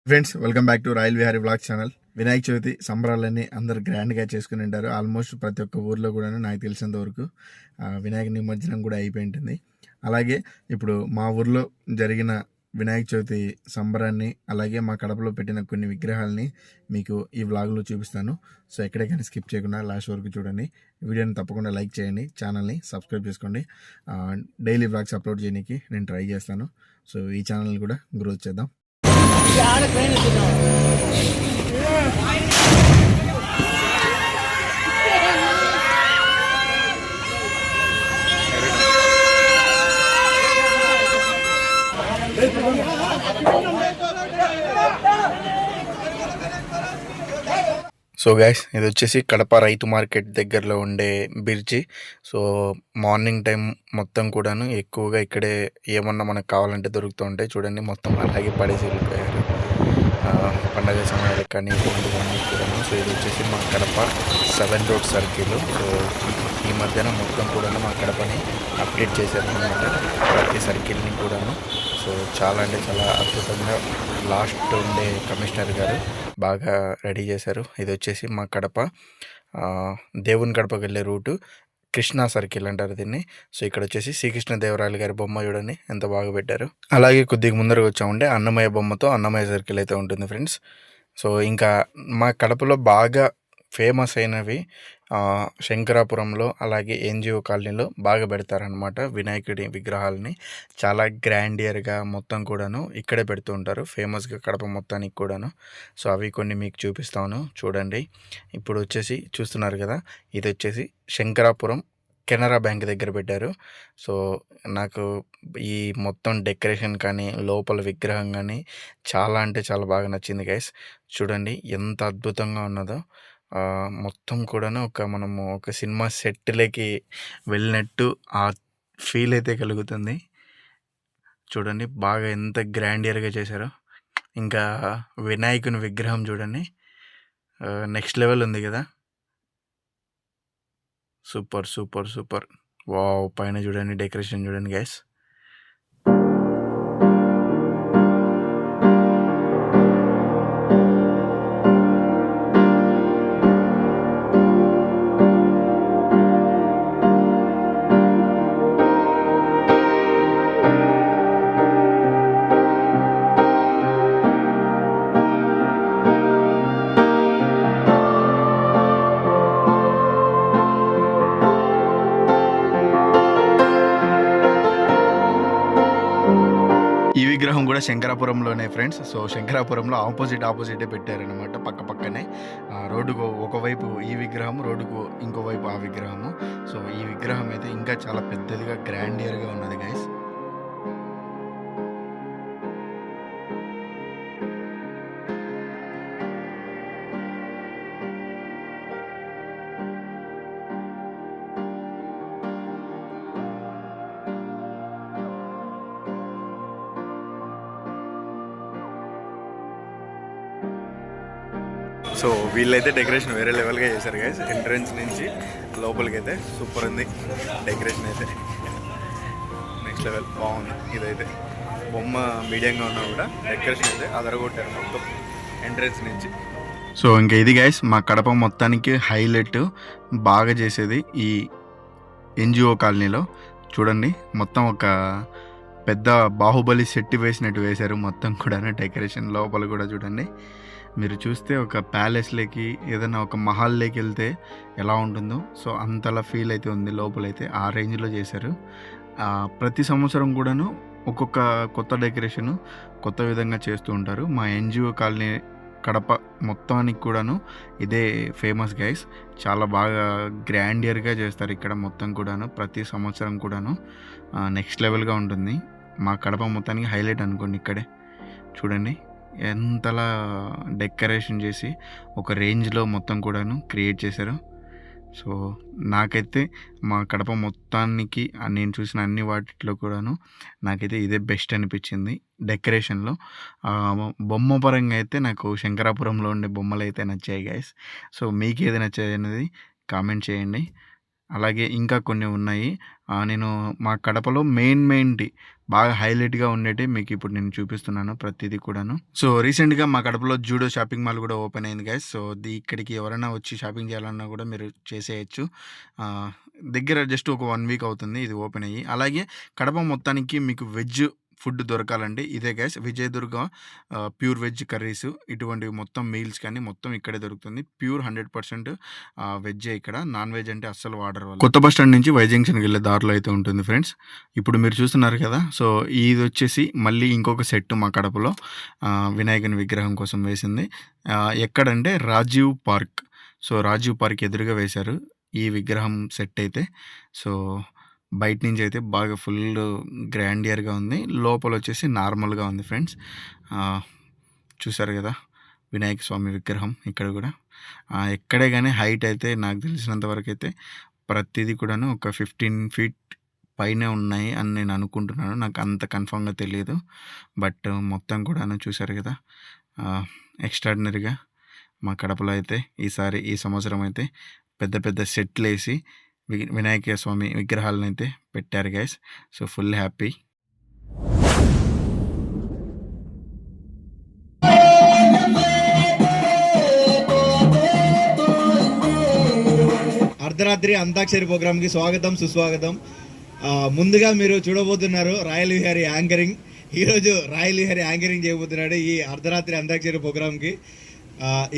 Friends, welcome back to royal Vihari blog channel. Vinayaka Chavithi సంబరాలన్నీ అందరు గ్రాండ్గా చేసుకుని ఉంటారు. ఆల్మోస్ట్ ప్రతి ఒక్క ఊర్లో కూడా నాకు తెలిసినంత వరకు వినాయక నిమజ్జనం కూడా అయిపోయి ఉంటుంది. అలాగే ఇప్పుడు మా ఊర్లో జరిగిన వినాయక చవితి సంబరాన్ని, అలాగే మా కడపలో పెట్టిన కొన్ని విగ్రహాలని మీకు ఈ వ్లాగ్లో చూపిస్తాను. సో ఎక్కడికైనా స్కిప్ చేయకుండా లాస్ట్ వరకు చూడండి. వీడియోని తప్పకుండా లైక్ చేయండి, ఛానల్ని సబ్స్క్రైబ్ చేసుకోండి. డైలీ వ్లాగ్స్ అప్లోడ్ చేయడానికి నేను ట్రై చేస్తాను. సో ఈ ఛానల్ని కూడా గ్రోత్ చేద్దాం. సో గైస్, ఇది వచ్చేసి కడప రైతు మార్కెట్ దగ్గరలో ఉండే బ్రిడ్జి. సో మార్నింగ్ టైం మొత్తం కూడాను ఎక్కువగా ఇక్కడే ఏమన్నా మనకు కావాలంటే దొరుకుతూ ఉంటాయి. చూడండి, మొత్తం అలాగే పడేసి వెళ్ళిపోయారు పండగ సమయాలకు కానీ ఇవన్నీ కూడాను. సో ఇది వచ్చేసి మా కడప 7 రోడ్ సర్కిల్. సో ఈ మధ్యన మొత్తం కూడాను మా కడపని అప్డేట్ చేశారు అన్నమాట, ప్రతి సర్కిల్ని కూడాను. సో చాలా అంటే చాలా అద్భుతంగా లాస్ట్ ఉండే కమిషనర్ గారు బాగా రెడీ చేశారు. ఇది వచ్చేసి మా కడప దేవుని కడపకి వెళ్ళే రూటు, కృష్ణా సర్కిల్ అంటారు దీన్ని. సో ఇక్కడ వచ్చేసి శ్రీకృష్ణదేవరాయలు గారి బొమ్మ చూడండి ఎంత బాగా పెట్టారు. అలాగే కొద్దిగా ముందరకు వచ్చామంటే అన్నమయ్య బొమ్మతో అన్నమయ్య సర్కిల్ అయితే ఉంటుంది ఫ్రెండ్స్. సో ఇంకా మా కడపలో బాగా ఫేమస్ అయినవి శంకరాపురంలో, అలాగే ఎన్జిఓ కాలనీలో బాగా పెడతారనమాట వినాయకుడి విగ్రహాలని. చాలా గ్రాండియర్గా మొత్తం కూడాను ఇక్కడే పెడుతూ ఉంటారు, ఫేమస్గా కడప మొత్తానికి కూడాను. సో అవి కొన్ని మీకు చూపిస్తాను చూడండి. ఇప్పుడు వచ్చేసి చూస్తున్నారు కదా, ఇది వచ్చేసి శంకరాపురం కెనరా బ్యాంక్ దగ్గర పెట్టారు. సో నాకు ఈ మొత్తం డెకరేషన్ కానీ లోపల విగ్రహం కానీ చాలా అంటే చాలా బాగా నచ్చింది గైస్. చూడండి ఎంత అద్భుతంగా ఉన్నదో. మొత్తం కూడాను మనము ఒక సినిమా సెట్లోకి వెళ్ళినట్టు ఆ ఫీల్ అయితే కలుగుతుంది. చూడండి బాగా ఎంత గ్రాండియర్గా చేశారో. ఇంకా వినాయకుని విగ్రహం చూడండి, నెక్స్ట్ లెవెల్ ఉంది కదా. Super super super. వావ్, పైన చూడండి డెకరేషన్ చూడండి గైస్. ఈ విగ్రహం కూడా శంకరాపురంలోనే ఫ్రెండ్స్. సో శంకరాపురంలో ఆపోజిటే పెట్టారనమాట, పక్క పక్కనే. రోడ్డుకు ఒకవైపు ఈ విగ్రహం, రోడ్డుకు ఇంకోవైపు ఆ విగ్రహము. సో ఈ విగ్రహం అయితే ఇంకా చాలా పెద్దదిగా గ్రాండియర్గా ఉన్నది గైస్. సో వీళ్ళైతే డెకరేషన్ వేరే లెవెల్గా చేశారు గైస్. ఎంట్రన్స్ నుంచి లోపలికి అయితే సూపర్ ఉంది డెకరేషన్ అయితే, నెక్స్ట్ లెవెల్ బాగుంది. ఇదైతే బొమ్మ మీడియంగా ఉన్నా కూడా డెకరేషన్ అయితే అదరగొట్టారు మొత్తం ఎంట్రన్స్ నుంచి. సో ఇంకా ఇది గైస్ మా కడప మొత్తానికి హైలైట్ బాగా చేసేది ఈ ఎన్జిఓ కాలనీలో. చూడండి మొత్తం ఒక పెద్ద బాహుబలి సెట్ వేసినట్టు వేశారు మొత్తం కూడా డెకరేషన్. లోపల కూడా చూడండి, మీరు చూస్తే ఒక ప్యాలెస్లోకి ఏదైనా ఒక మహల్లోకి వెళ్తే ఎలా ఉంటుందో సో అంతలా ఫీల్ అయితే ఉంది లోపలైతే. ఆ రేంజ్లో చేశారు. ప్రతి సంవత్సరం కూడాను ఒక్కొక్క కొత్త డెకరేషను కొత్త విధంగా చేస్తూ ఉంటారు. మా ఎన్జిఓ కాలనీ కడప మొత్తానికి కూడాను ఇదే ఫేమస్ గైస్. చాలా బాగా గ్రాండియర్గా చేస్తారు ఇక్కడ మొత్తం కూడాను. ప్రతి సంవత్సరం కూడాను నెక్స్ట్ లెవెల్గా ఉంటుంది. మా కడప మొత్తానికి హైలైట్ అనుకోండి ఇక్కడే. చూడండి ఎంతలా డెకరేషన్ చేసి ఒక రేంజ్లో మొత్తం కూడాను క్రియేట్ చేశారు. సో నాకైతే మా కడప మొత్తానికి నేను చూసిన అన్ని వాటిలో కూడాను నాకైతే ఇదే బెస్ట్ అనిపించింది డెకరేషన్లో. బొమ్మ పరంగా అయితే నాకు శంకరాపురంలో ఉండే బొమ్మలు అయితే నచ్చాయి గైస్. సో మీకు ఏది నచ్చాయి అనేది కామెంట్ చేయండి. అలాగే ఇంకా కొన్ని ఉన్నాయి. నేను మా కడపలో మెయిన్ బాగా హైలైట్గా ఉండేటి మీకు ఇప్పుడు నేను చూపిస్తున్నాను ప్రతిదీ కూడాను. సో రీసెంట్గా మా కడపలో జూడో షాపింగ్ మాల్ కూడా ఓపెన్ అయింది గైస్. సో ఇక్కడికి ఎవరైనా వచ్చి షాపింగ్ చేయాలన్నా కూడా మీరు చేసేయచ్చు. దగ్గర జస్ట్ ఒక 1 వీక్ అవుతుంది ఇది ఓపెన్ అయ్యి. అలాగే కడప మొత్తానికి మీకు వెజ్ ఫుడ్ దొరకాలండి ఇదే guys, Vijayadurga pure veg curries ఇటువంటివి మొత్తం మీల్స్ కానీ మొత్తం ఇక్కడే దొరుకుతుంది. ప్యూర్ 100% వెజ్జే ఇక్కడ, నాన్ వెజ్ అంటే అస్సలు వాడరు వాళ్ళు. కొత్త బస్ స్టాండ్ నుంచి వై జంక్షన్కి వెళ్ళే దారిలో అయితే ఉంటుంది ఫ్రెండ్స్. ఇప్పుడు మీరు చూస్తున్నారు కదా, సో ఇది వచ్చేసి మళ్ళీ ఇంకొక సెట్ మా కడపలో వినాయకుని విగ్రహం కోసం వేసింది. ఎక్కడంటే Rajiv park. So Rajiv park ఎదురుగా వేశారు ఈ విగ్రహం సెట్ అయితే. సో బయట నుంచి అయితే బాగా ఫుల్ గ్రాండియర్గా ఉంది, లోపల వచ్చేసి నార్మల్గా ఉంది ఫ్రెండ్స్. చూసారు కదా వినాయక స్వామి విగ్రహం ఇక్కడ కూడా. ఎక్కడే కానీ హైట్ అయితే నాకు తెలిసినంత వరకు అయితే ప్రతిదీ కూడాను ఒక 15 feet పైనే ఉన్నాయి అని నేను అనుకుంటున్నాను, నాకు అంత కన్ఫామ్గా తెలియదు. బట్ మొత్తం కూడాను చూసారు కదా ఎక్స్ట్రాడినరీగా మా కడపలో అయితే ఈ సంవత్సరం అయితే పెద్ద పెద్ద సెట్లు వేసి వినాయక స్వామి విగ్రహాలను అయితే పెట్టారు గైస్. So full happy. అర్ధరాత్రి అంతాక్షరి ప్రోగ్రామ్కి స్వాగతం సుస్వాగతం. ముందుగా మీరు చూడబోతున్నారు రాయల్ విహారీ యాంకరింగ్. ఈరోజు రాయల్ విహారీ యాంకరింగ్ చేయబోతున్నాడు ఈ అర్ధరాత్రి అంతాక్షరి ప్రోగ్రామ్కి.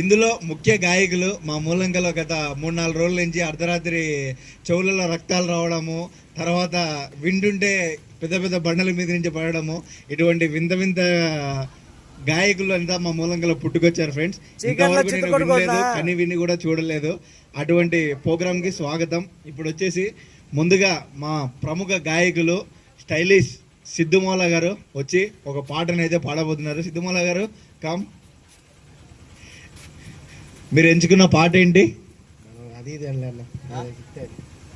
ఇందులో ముఖ్య గాయకులు మా మూలంకలో గత 3-4 రోజుల నుంచి అర్ధరాత్రి చెవులలో రక్తాలు రావడము, తర్వాత వింటుంటే పెద్ద పెద్ద బండల మీద నుంచి పడడము, ఇటువంటి వింత వింత గాయకులు అంతా మా మూలంకలో పుట్టుకొచ్చారు ఫ్రెండ్స్. ఇంతవరకు నేను వినలేదు, కని విని కూడా చూడలేదు. అటువంటి ప్రోగ్రామ్కి స్వాగతం. ఇప్పుడు వచ్చేసి ముందుగా మా ప్రముఖ గాయకులు స్టైలిష్ సిద్ధుమూల గారు వచ్చి ఒక పాటను అయితే పాడబోతున్నారు. సిద్ధుమూల గారు కమ్. మీరు ఎంచుకున్న పాట ఏంటి? అది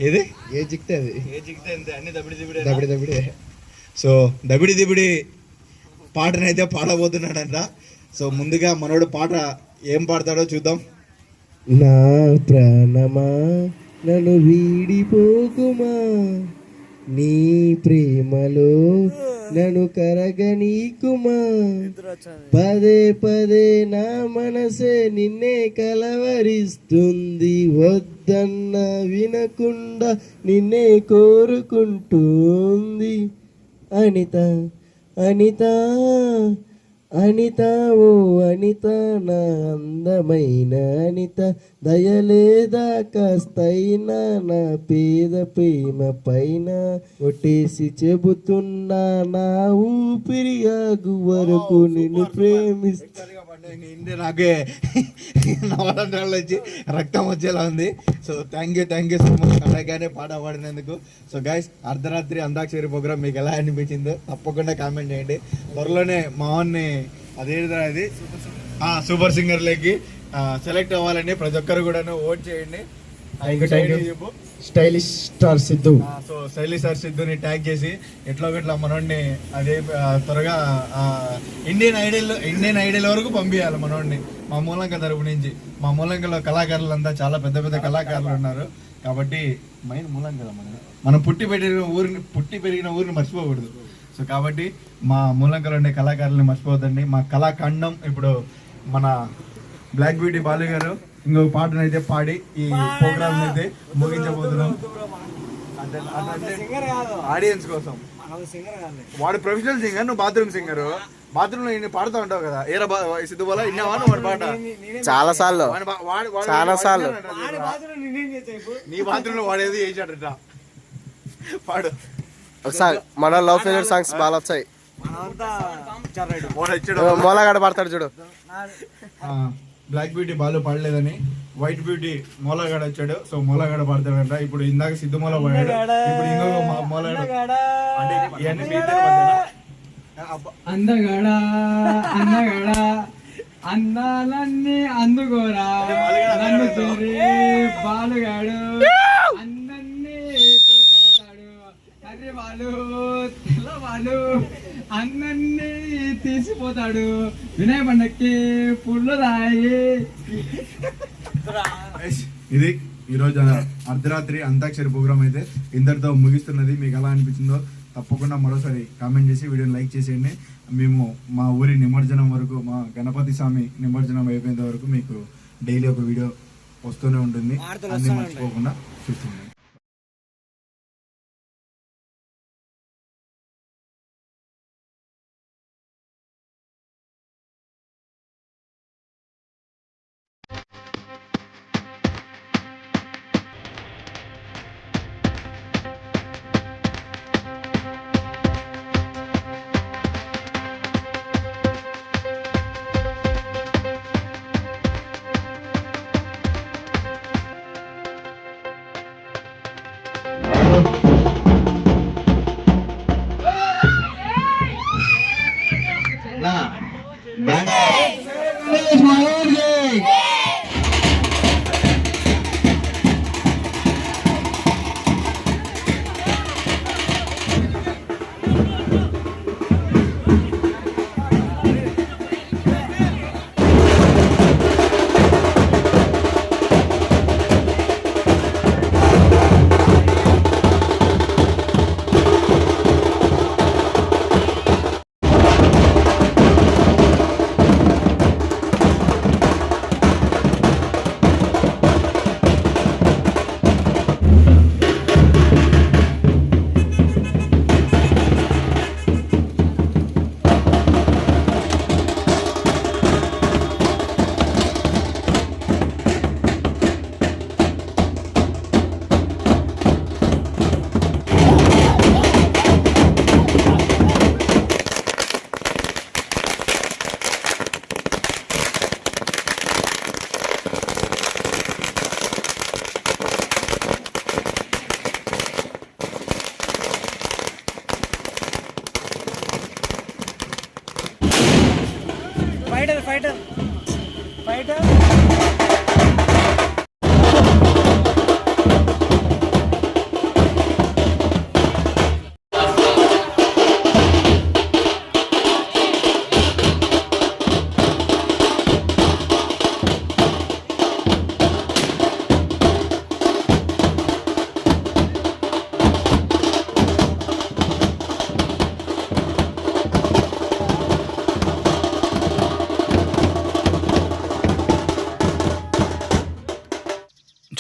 ఏది ఏ జిక్తే అది అన్ని దబిడి దబిడి. సో దబిడి దిబిడి పాటనైతే పాడబోతున్నాడంట. సో ముందుగా మనోడు పాట ఏం పాడతాడో చూద్దాం. నా ప్రాణమా నన్ను వీడిపోకుమా, నీ ప్రేమలో నన్ను కరగనీకుమా, పదే పదే నా మనసే నిన్నే కలవరిస్తుంది, వద్దన్న వినకుండా నిన్నే కోరుకుంటుంది. అనిత అనిత అనిత ఓ అనిత నా అందమైన అనిత, దయలేదా కాస్తైనా నా పేద ప్రేమ పైన, కొట్టేసి చెబుతున్నా నా ఊపిరి ఆగు వరకు నిన్ను ప్రేమిస్తా. నాకే నవరంధ్రాలు వచ్చి రక్తం వచ్చేలా ఉంది. So thank you so much అలాగానే పాట పాడినందుకు. సో గైస్ అర్ధరాత్రి అంతాక్షరి ప్రోగ్రామ్ మీకు ఎలా అనిపించిందో తప్పకుండా కామెంట్ చేయండి. త్వరలోనే మావన్ని అది సూపర్ సింగర్లకి సెలెక్ట్ అవ్వాలని ప్రతి ఒక్కరు కూడా ఓట్ చేయండి. Stylish star Siddhu. So stylish star సిద్ధుని ట్యాగ్ చేసి ఎట్లా మనోడిని అదే త్వరగా ఇండియన్ ఐడల్ వరకు పంపించాలి మనోడిని మా మూలంక తరపు నుంచి. మా మూలంకలో కళాకారులంతా చాలా పెద్ద పెద్ద కళాకారులు ఉన్నారు కాబట్టి మైన్ మూలంక మనం పుట్టి పెరిగిన ఊరిని మర్చిపోకూడదు. సో కాబట్టి మా మూలంకలో ఉండే కళాకారులని మర్చిపోవద్దండి. మా కళాఖండం ఇప్పుడు మన బ్లాక్ బ్యూటీ బాలు గారు ఇంకొక పాటను అయితే పాడి ఈ ప్రోగ్రామ్ అయితే ముగించబోతున్నాం ఆడియన్స్ కోసం. వాడు ప్రొఫెషనల్ సింగర్, నువ్వు బాత్రూమ్ సింగర్. బాత్రూమ్ లో ఇన్ని పాడుతూ ఉంటావు కదా, ఏరా సిద్ధుబాల ఇన్నావాను వాడి పాట చాలా సార్లు నీ బాత్రూమ్ లో వాడేది చేసాడట. పాడు ఒకసారి. మన లవ్ ఫెయిల్యూర్ సాంగ్స్ బాగా వచ్చాయి. మోలగాడ పాడతాడు చూడు. బ్లాక్ బ్యూటీ బాలు పాడలేదని వైట్ బ్యూటీ మోలగాడ వచ్చాడు. సో మోలగాడ పాడతాడంట. ఇప్పుడు ఇందాక సిద్ధుమూల పాడాడు, ఇప్పుడు ఇంకొక మోలగాడ. అందగాడా అందాలన్నీ అందుకోరా నన్ను చేరి బాలుగాడు అందన్నీ చూసిపోతాడు, కర్రి వాళ్ళు తెల్ల వాళ్ళు అందన్నీ తీసిపోతాడు, వినయ పండక్కి పుల్లు రాయి. ఇది ఈరోజు అర్ధరాత్రి అంతాక్షరి ప్రోగ్రామ్ అయితే ఇంతటితో ముగిస్తున్నది. మీకు ఎలా అనిపించిందో తప్పకుండా మరోసారి కామెంట్ చేసి వీడియోని లైక్ చేసేయండి. మేము మా ఊరి నిమజ్జనం వరకు, మా గణపతి స్వామి నిమజ్జనం అయిపోయేంత వరకు మీకు డైలీ ఒక వీడియో వస్తూనే ఉంటుంది. అన్ని మర్చిపోకుండా చూస్తుంది.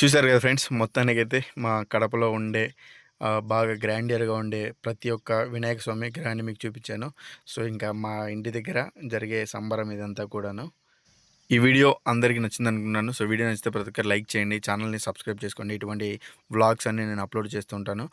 చూశారు కదా ఫ్రెండ్స్, మొత్తానికైతే మా కడపలో ఉండే బాగా గ్రాండియర్గా ఉండే ప్రతి ఒక్క వినాయక స్వామి విగ్రహాన్ని మీకు చూపించాను. సో ఇంకా మా ఇంటి దగ్గర జరిగే సంబరం ఇదంతా కూడాను. ఈ వీడియో అందరికీ నచ్చింది అనుకున్నాను. సో వీడియో నచ్చితే ప్రతి ఒక్కరు లైక్ చేయండి, ఛానల్ని సబ్స్క్రైబ్ చేసుకోండి. ఇటువంటి వ్లాగ్స్ అన్నీ నేను అప్లోడ్ చేస్తూ ఉంటాను.